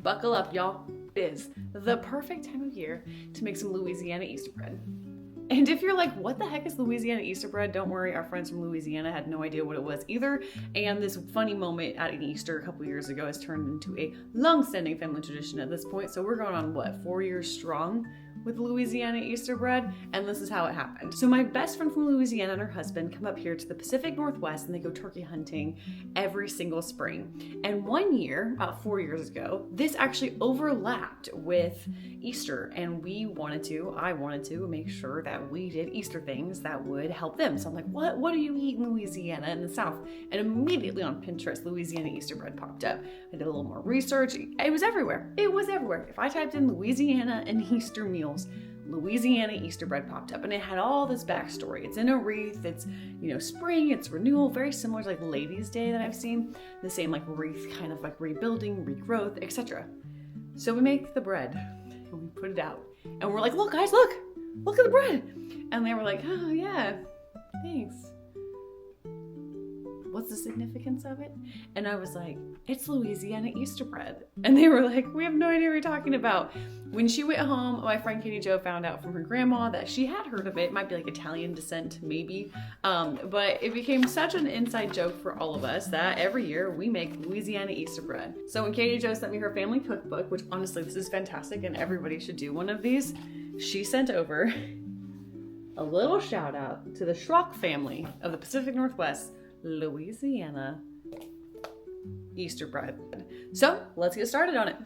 buckle up, y'all. It is the perfect time of year to make some Louisiana Easter bread. And if you're like, what the heck is Louisiana Easter bread? Don't worry, our friends from Louisiana had no idea what it was either. And this funny moment at an Easter a couple years ago has turned into a long-standing family tradition at this point. So we're going on, what, 4 years strong with Louisiana Easter bread? And this is how it happened. So my best friend from Louisiana and her husband come up here to the Pacific Northwest and they go turkey hunting every single spring. And one year, about 4 years ago, this actually overlapped with Easter. And I wanted to make sure that we did Easter things that would help them. So I'm like, what do you eat in Louisiana in the South? And immediately on Pinterest, Louisiana Easter bread popped up. I did a little more research. It was everywhere. It was everywhere. If I typed in Louisiana and Easter meals, Louisiana Easter bread popped up, and it had all this backstory. It's in a wreath, it's, spring, it's renewal, very similar to like Ladies' Day that I've seen. The same like wreath, kind of like rebuilding, regrowth, etc. So we make the bread and we put it out, and we're like, look guys, look at the bread. And they were like, oh yeah, thanks. What's the significance of it? And I was like, it's Louisiana Easter bread. And they were like, we have no idea what you're talking about. When she went home, my friend Katie Jo found out from her grandma that she had heard of it. It might be like Italian descent, maybe. But it became such an inside joke for all of us that every year we make Louisiana Easter bread. So when Katie Jo sent me her family cookbook, which honestly, this is fantastic and everybody should do one of these, she sent over a little shout out to the Schrock family of the Pacific Northwest, Louisiana Easter bread. So let's get started on it.